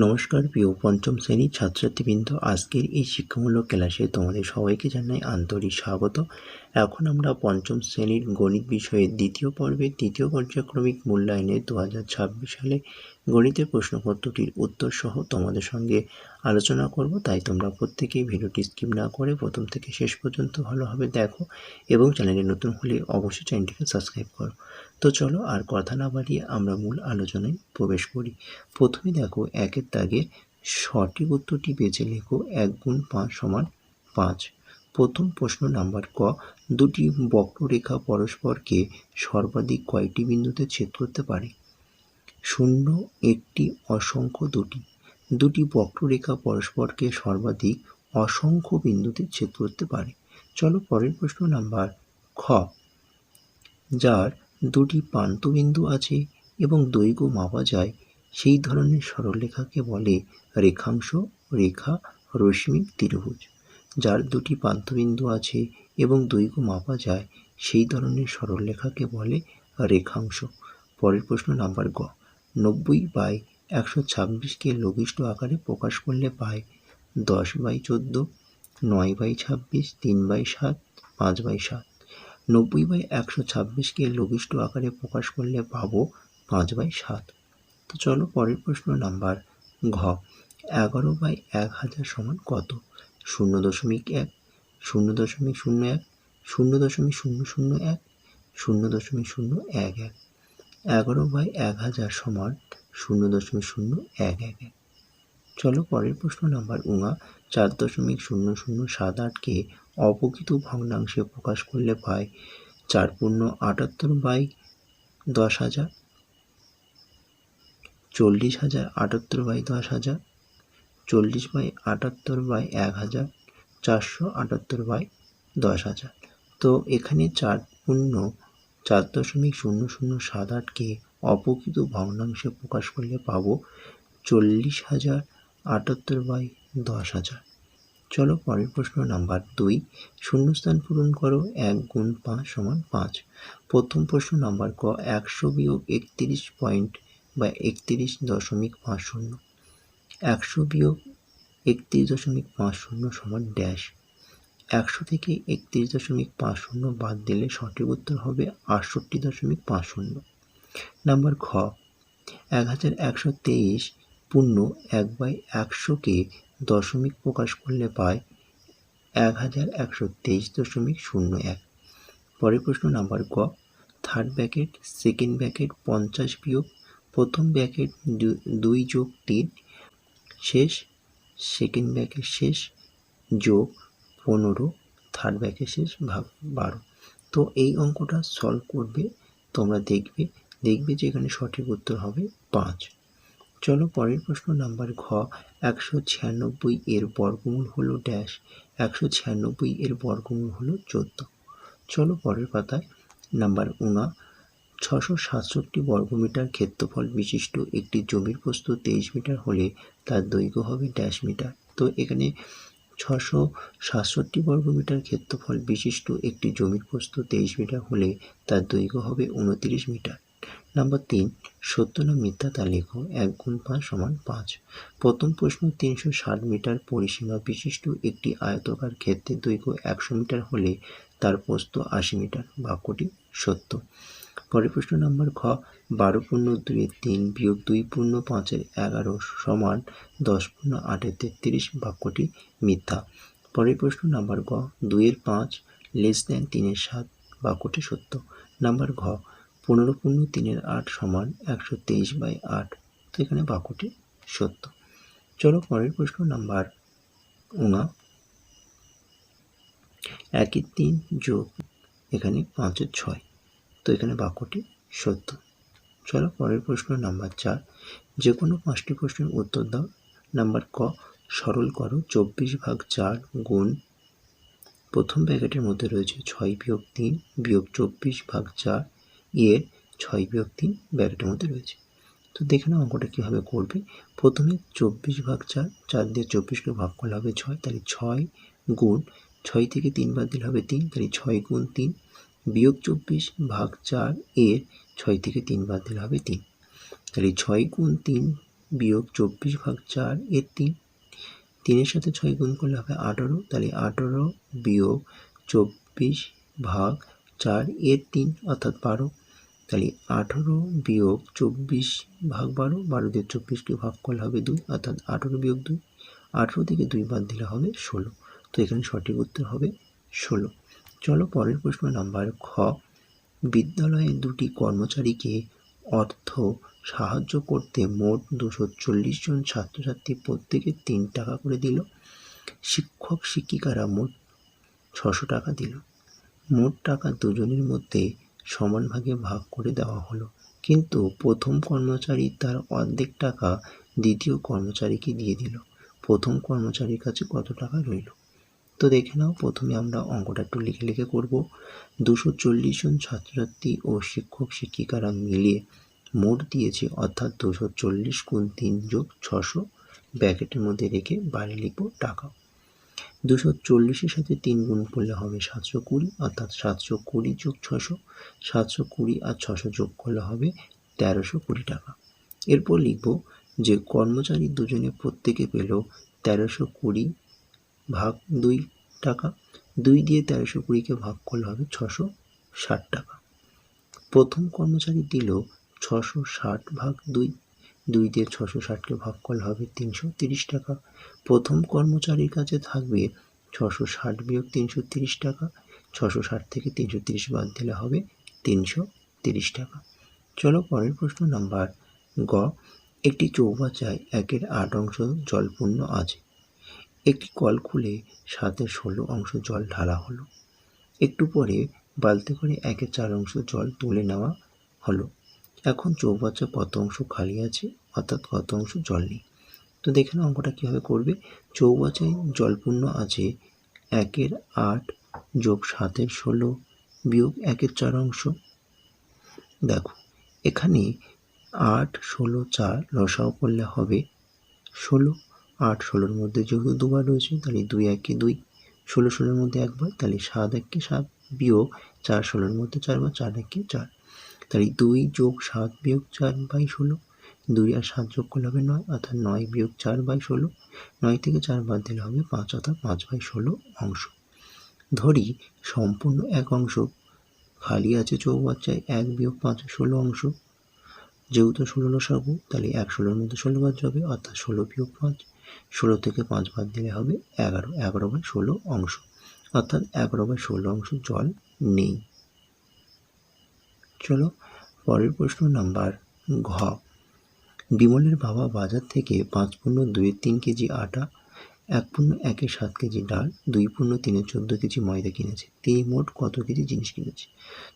নমস্কার প্রিয় পঞ্চম শ্রেণীর ছাত্রছাত্রীবৃন্দ, আজকের এই শিক্ষামূলক ক্লাসে তোমাদের সবাইকে জানাই আন্তরিক স্বাগত। এখন আমরা পঞ্চম শ্রেণীর গণিত বিষয়ের দ্বিতীয় পর্বের দ্বিতীয় পর্যায়ক্রমিক মূল্যায়নের 2026 সালে গণিতের প্রশ্নপত্রটির উত্তর সহ তোমাদের সঙ্গে আলোচনা করব। তাই তোমরা প্রত্যেকেই ভিডিওটি স্কিপ না করে প্রথম থেকে শেষ পর্যন্ত ভালোভাবে দেখো এবং চ্যানেলে নতুন হলে অবশ্যই চ্যানেলটিকে সাবস্ক্রাইব করো। তো চলো আর কথা না বাড়িয়ে আমরা মূল আলোচনায় প্রবেশ করি। প্রথমে দেখো, একের দাগে সঠিক উত্তরটি বেছে লেখো। 1 গুণ 5 সমান 5। প্রথম প্রশ্ন নাম্বার ক, দুটি বক্ররেখা পরস্পরকে সর্বাধিক কয়টি বিন্দুতে ছেদ করতে পারে? 0, 1টি, অসংখ্য, 2টি। দুটি বক্ররেখা পরস্পরকে সর্বাধিক অসংখ্য বিন্দুতে ছেদ করতে পারে। চলো পরের প্রশ্ন নাম্বার খ, যার দুটি প্রান্তবিন্দু আছে এবং দৈর্ঘ্য মাপা যায় সেই ধরনের সরলরেখাকে বলে রেখাংশ, রেখা, রশ্মি, ত্রিভুজ। যার দুটি প্রান্তবিন্দু আছে এবং দৈর্ঘ্য মাপা যায় সেই ধরনের সরলরেখাকে বলে রেখাংশ। পরের প্রশ্ন নাম্বার গ, 90/126কে লঘিষ্ঠ আকারে প্রকাশ করলে পায় 10/14, 9/26, 3/7, 5/7। 90/126কে লঘিষ্ঠ আকারে প্রকাশ করলে পাবো 5/7। তো চলো পরের প্রশ্ন নাম্বার ঘ, 11/1000 সমান কত? 0.1, 0.01, 0.001, 0.011। 11/1000 সমান 0.011। চলো পরের প্রশ্ন নাম্বার 4.0078কে অপ্রকৃত ভগ্নাংশে প্রকাশ করলে পায় 4×78/10,000, 40,078/10,000, 40/78/1000, 478/10,000। তো এখানে 4×4.0078কে অপ্রকৃত ভগ্নাংশে প্রকাশ করলে পাবো 40,078/10,000। চলো পরের প্রশ্ন নাম্বার 2, শূন্যস্থান পূরণ করো। 1 গুণ 5 সমান 5। প্রথম প্রশ্ন নাম্বার ক, 100 - 31 পয়েন্ট বা 31.50। 100 - 31.50 সমান ড্যাশ। 100 থেকে 31.50 বাদ দিলে সঠিক উত্তর হবে 68.50। নাম্বার খ, 1123 পূর্ণ 1/100কে দশমিক প্রকাশ করলে পায় 1123.01। পরের প্রশ্ন নাম্বার গ, থার্ড ব্র্যাকেট সেকেন্ড ব্র্যাকেট 50 বিয়োগ প্রথম ব্র্যাকেট 2 যোগ 3 শেষ সেকেন্ড ব্র্যাকেট শেষ যোগ 15 থার্ড ব্র্যাকেট শেষ ভাগ 12। তো এই অঙ্কটা সলভ করবে, তোমরা দেখবে যে এখানে সঠিক উত্তর হবে 5। চলো পরের প্রশ্ন নাম্বার ঘ, 196 এর বর্গমূল হলো ড্যাশ। 196 এর বর্গমূল হলো 14। চলো পরের পাতায় নাম্বার 667 বর্গমিটার ক্ষেত্রফল বিশিষ্ট একটি জমির প্রস্থ 23 মিটার হলে তার দৈর্ঘ্য হবে ড্যাশ মিটার। তো এখানে 667 বর্গমিটার ক্ষেত্রফল বিশিষ্ট একটি জমির প্রস্থ 23 মিটার হলে তার দৈর্ঘ্য হবে 29 মিটার। নাম্বার 3, সত্য না মিথ্যা তা লেখো। 1 গুণ 5 সমান 5। প্রথম প্রশ্ন, 360 মিটার পরিসীমা বিশিষ্ট একটি আয়তাকার ক্ষেত্রের দৈর্ঘ্য 100 মিটার হলে তার প্রস্থ 80 মিটার। বাক্যটি সত্য। পরের প্রশ্ন নাম্বার খ, 12/2-3 বিয়োগ 2/5-11 সমান 10/8-33। বাক্যটি মিথ্যা। পরের প্রশ্ন নাম্বার গ, 2/5 <3/7। বাক্যটি সত্য। নাম্বার ঘ, 15/3-8 সমান 123/8। তো এখানে বাক্যটি সত্য। চলো পরের প্রশ্ন নাম্বার 1/3 যোগ এখানে 5/6। তো এখানে বাক্যটি সত্য। চলো পরের প্রশ্ন নাম্বার 4, যে কোনো 5টি প্রশ্নের উত্তর দাও। নাম্বার ক, সরল করো। 24/4 গুণ প্রথম ব্র্যাকেটের মধ্যে রয়েছে 6-3 বিয়োগ 24/4 এর 6-3 ব্র্যাকেটের মধ্যে রয়েছে। তো দেখে নাও অঙ্কটা কীভাবে করবে। প্রথমে 24/4, 4 দিয়ে 24কে ভাগ করলে হবে 6, তাহলে 6 গুণ 6 থেকে 3 বাদ দিলে হবে 3, তাহলে 6 গুণ 3 বিয়োগ 24/4 এর 6 থেকে 3 বাদ দিলে হবে 3, তাহলে 6 গুণ 3 বিয়োগ 24/4 এর 3। 3-এর সাথে 6 গুণ করলে হবে 18, তাহলে 18 বিয়োগ 24/4 এর 3 অর্থাৎ 12। তাহলে 18 বিয়োগ 24/12, 12 দিয়ে 24কে ভাগ করলে হবে 2 অর্থাৎ 18 বিয়োগ 2, 18 থেকে 2 বাদ দিলে হবে 16। তো এখানে সঠিক উত্তর হবে 16। চলো পরের প্রশ্ন নাম্বার খ। বিদ্যালয়ে দুটি কর্মচারীকে অর্থ সাহায্য করতে মোট 240 জন ছাত্রছাত্রী প্রত্যেকে 3 টাকা করে দিল। শিক্ষক শিক্ষিকারা মোট 600 টাকা দিল। মোট টাকা দুজনের মধ্যে সমান ভাগে ভাগ করে দেওয়া হলো, কিন্তু প্রথম কর্মচারী তার অর্ধেক টাকা দ্বিতীয় কর্মচারীকে দিয়ে দিল। প্রথম কর্মচারীর কাছে কত টাকা রইল? তো দেখে নাও, প্রথমে আমরা অঙ্কটা একটু লিখে করব। 240 জন ছাত্রছাত্রী ও শিক্ষক শিক্ষিকারা মিলিয়ে মোট দিয়েছে, অর্থাৎ 240 গুণ 3 যোগ 600 ব্র্যাকেটের মধ্যে রেখে বাইরে লিখব টাকা। 240-এর সাথে 3 গুণ করলে হবে 720, অর্থাৎ 720 যোগ 600, 720 আর 600 যোগ করলে হবে 1320 টাকা। এরপর লিখব যে কর্মচারী দুজনে প্রত্যেকে পেল 1320/2 টাকা। 2 দিয়ে 1320কে ভাগ করলে হবে 660 টাকা। প্রথম কর্মচারী দিল 660/2, 2 দিয়ে 660কে ভাগ করলে হবে 330 টাকা। প্রথম কর্মচারীর কাছে থাকবে 660 বিয়োগ 330 টাকা। 660 থেকে 330 বাদ দিলে হবে 330 টাকা। চলো পরের প্রশ্ন নাম্বার গ। একটি চৌবাচ্চায় 1/8 অংশ জলপূর্ণ আছে। একটি কল খুলে 7/16 অংশ জল ঢালা হলো। একটু পরে বালতি করে 1/4 অংশ জল তুলে নেওয়া হলো। এখন চৌবাচ্চা কত অংশ খালি আছে, অর্থাৎ কত অংশ জল নেই? তো দেখে নাও অঙ্কটা কীভাবে করবে। চৌবাচ্চায় জলপূর্ণ আছে 1/8 যোগ 7/16 বিয়োগ 1/4 অংশ। দেখো এখানে 8, 16, 4 লসাও করলে হবে 16। 8 16-র মধ্যে যেহেতু দুবার রয়েছে, তাহলে 2 1 2, 16 16-এর মধ্যে একবার, তাহলে 7 1 7 বিয়োগ 4 16-এর মধ্যে 4 বার, 4 1 4, তাহলে 2 যোগ 7 বিয়োগ 4/16। 2 আর 7 যোগ করলে হবে 9, অর্থাৎ 9 বিয়োগ 4/16। 9 থেকে 4 বাদ দিলে হবে 5, অর্থাৎ 5/16 অংশ। ধরি সম্পূর্ণ এক অংশ খালি আছে চৌবাচ্চায়, 1 বিয়োগ 5 16 অংশ। যেহেতু 16 লসাগু, তাহলে 1 16-এর মধ্যে 16 বাদ যাবে, অর্থাৎ 16 বিয়োগ 5, 16 থেকে 5 বাদ দিলে হবে 11, 11/16 অংশ, অর্থাৎ 11/16 অংশ জল নেই। চলো পরের প্রশ্ন নাম্বার ঘ। বিমলের বাবা বাজার থেকে 5/2-3 কেজি আটা, 1/1-7 কেজি ডাল, 2/3-14 কেজি ময়দা কিনেছে। তিনি মোট কত কেজি জিনিস কিনেছে?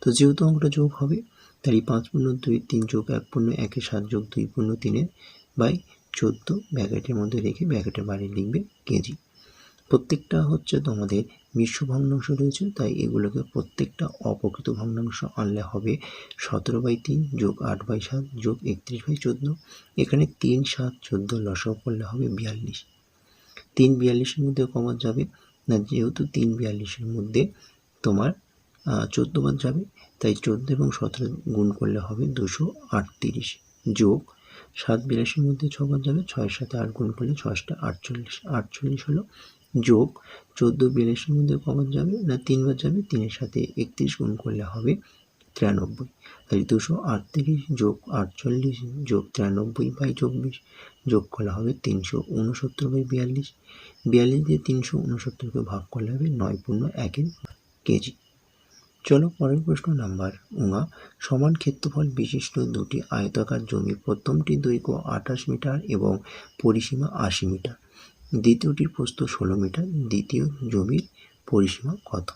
তো যেহেতু অঙ্কটা যোগ হবে, তাহলে 5/2-3 যোগ 1/1-7 যোগ 2/3/14 ব্র্যাকেটের মধ্যে রেখে ব্র্যাকেটের বাইরে লিখবে কেজি। প্রত্যেকটা হচ্ছে তোমাদের মিশ্র ভগ্নাংশ রয়েছে, তাই এগুলোকে প্রত্যেকটা অপ্রকৃত ভগ্নাংশ আনলে হবে 17/3 যোগ 8/7 যোগ 31/14। এখানে 3 7 14 লসাগু করলে হবে 42। 3 42-এর মধ্যে কমন যাবে না, যেহেতু 3 42-এর মধ্যে তোমার 14 বাদ যাবে, তাই 14 এবং 17 গুণ করলে হবে 238 যোগ 7 82-এর মধ্যে 6 বাদ যাবে, 6-এর সাথে 8 গুণ করলে 6 48, 48 হলো, যোগ 14 42-এর মধ্যে কমন যাবে না, 3 বাদ যাবে, 3-এর সাথে 31 গুণ করলে হবে 93। তাহলে 238 যোগ 48 যোগ 93/24 যোগ করলে হবে 369/42। 42 দিয়ে 369-কে ভাগ করলে হবে 9/1 কেজি। চলো পরের প্রশ্ন নাম্বার উঙা। সমান ক্ষেত্রফল বিশিষ্ট দুটি আয়তাকার জমি, প্রথমটি দৈর্ঘ্য 28 মিটার এবং পরিসীমা 80 মিটার, দ্বিতীয়টির প্রস্থ 16 মিটার, দ্বিতীয় জমির পরিসীমা কত?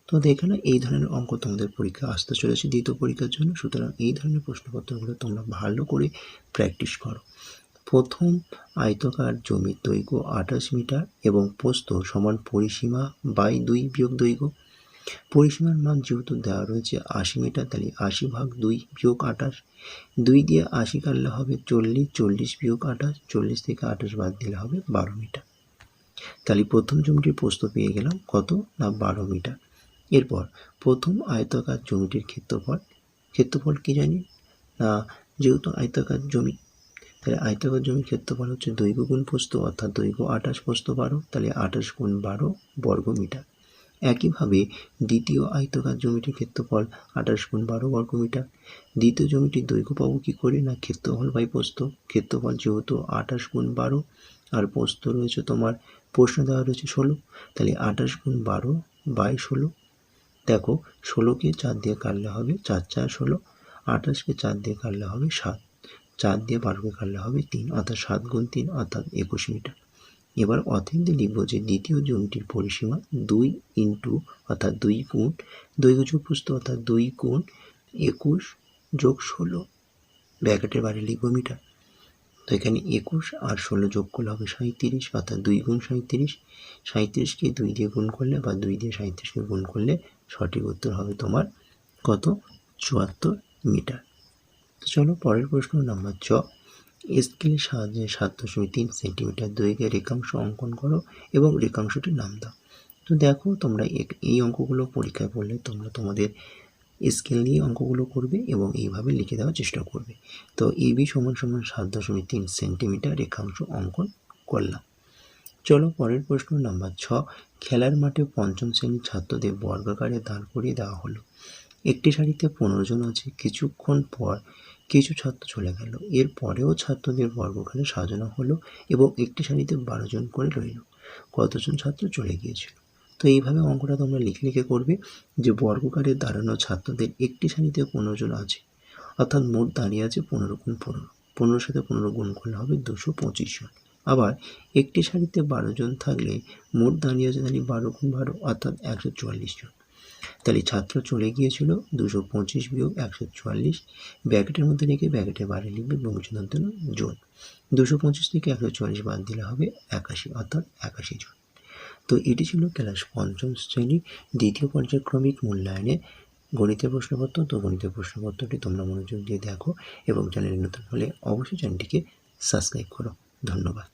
তো দেখে না, এই ধরনের অঙ্ক তোমাদের পরীক্ষা আসতে চলেছে দ্বিতীয় পরীক্ষার জন্য, সুতরাং এই ধরনের প্রশ্নপত্রগুলো তোমরা ভালো করে প্র্যাকটিস করো। প্রথম আয়তাকার জমির দৈর্ঘ্য 28 মিটার এবং প্রস্থ সমান পরিসীমা বাই 2 বিয়োগ দৈর্ঘ্য। পরিসীমার মান যেহেতু দেওয়া রয়েছে 80 মিটার, তাহলে 80/2 বিয়োগ 28। 2 দিয়ে 80 কাটলে হবে 40, 40 বিয়োগ 28, 40 থেকে 28 বাদ দিলে হবে 12 মিটার। তাহলে প্রথম জমিটির প্রস্থ পেয়ে গেলাম কত না 12 মিটার। এরপর প্রথম আয়তাকার জমিটির ক্ষেত্রফল কি জানি না, যেহেতু আয়তাকার জমি, তাহলে আয়তাকার জমির ক্ষেত্রফল হচ্ছে দৈর্ঘ্য গুণ প্রস্থ, অর্থাৎ দৈর্ঘ্য 28 প্রস্থ 12, তাহলে 28 গুণ 12 বর্গমিটার। একইভাবে দ্বিতীয় আয়তাকার জমিটির ক্ষেত্রফল 28 গুণ 12 বর্গমিটার। দ্বিতীয় জমিটির দৈর্ঘ্য পাবো কী করে? না ক্ষেত্রফল বাই প্রস্থ। ক্ষেত্রফল যেহেতু 28 গুণ 12 আর প্রস্থ রয়েছে তোমার, প্রশ্ন দেওয়া রয়েছে 16, তাহলে 28 গুণ 12 বাই 16। দেখো 16কে 4 দিয়ে কাটলে হবে 4 4 16, 28কে 4 দিয়ে কাটলে হবে 7, 4 দিয়ে 12কে কাটলে হবে 3, অর্থাৎ 7 গুণ 3 অর্থাৎ 21 মিটার। এবার অতএব লিখব যে দ্বিতীয় জমিটির পরিসীমা 2 ইন্টু অর্থাৎ 2 গুণ দৈর্ঘ্য যোগ প্রস্থ, অর্থাৎ 2 গুণ 21 যোগ 16, ব্র্যাকেটের বাইরে লিখব মিটার। তো এখানে 21 আর 16 যোগ করলে হবে 37, অর্থাৎ 2 গুণ 37, 37কে 2 দিয়ে গুণ করলে বা 2 দিয়ে 37কে গুণ করলে সঠিক উত্তর হবে তোমার কত? 74 মিটার। তো চলো পরের প্রশ্ন নাম্বার 6, স্কেলের সাহায্যে 7.3 সেন্টিমিটার দৈর্ঘ্যের রেখাংশ অঙ্কন করো এবং রেখাংশটির নাম দাও। তো দেখো তোমরা এই অঙ্কগুলো পরীক্ষায় পড়লে তোমরা তোমাদের স্কেল নিয়ে অঙ্কগুলো করবে এবং এইভাবে লিখে দেওয়ার চেষ্টা করবে। তো এবি সমান সমান 7.3 সেন্টিমিটার রেখাংশ অঙ্কন করলাম। চলো পরের প্রশ্ন নাম্বার 6, খেলার মাঠে পঞ্চম শ্রেণীর ছাত্রদের বর্গাকারে দাঁড় করিয়ে দেওয়া হলো। একটি সারিতে 15 জন আছে, কিছুক্ষণ পর কিছু ছাত্র চলে গেল, এর পরেও ছাত্রদের বর্গকারে সাজানো হলো এবং একটি সারিতে 12 জন করে রইল, কতজন ছাত্র চলে গিয়েছিল? তো এইভাবে অঙ্কটা তোমরা লিখে করবে যে বর্গকারে দাঁড়ানো ছাত্রদের একটি সারিতে 15 জন আছে, অর্থাৎ মোট দাঁড়িয়ে আছে 15 গুণ 15, 15 সাথে 15 গুণ করলে হবে 225 জন। আবার একটি সারিতে 12 জন থাকলে মোট দাঁড়িয়ে আছে তাহলে 12 গুণ 12 অর্থাৎ 144 জন। তাহলে ছাত্র চলে গিয়েছিল 225 বিয়োগ 144, ব্র্যাকেটের মধ্যে রেখে ব্র্যাকেটের বাইরে লিখবে বঙ্গচন্দ্র জন। 225 থেকে 144 বাদ দিলে হবে 81, অর্থাৎ 81 জন। তো এটি ছিল ক্লাস 5ম শ্রেণীর দ্বিতীয় পর্যায়ক্রমিক মূল্যায়নে গণিতের প্রশ্নপত্র। তো গণিতের প্রশ্নপত্রটি তোমরা মনোযোগ দিয়ে দেখো এবং চ্যানেলে নতুন হলে অবশ্যই চ্যানেলটিকে সাবস্ক্রাইব করো। ধন্যবাদ।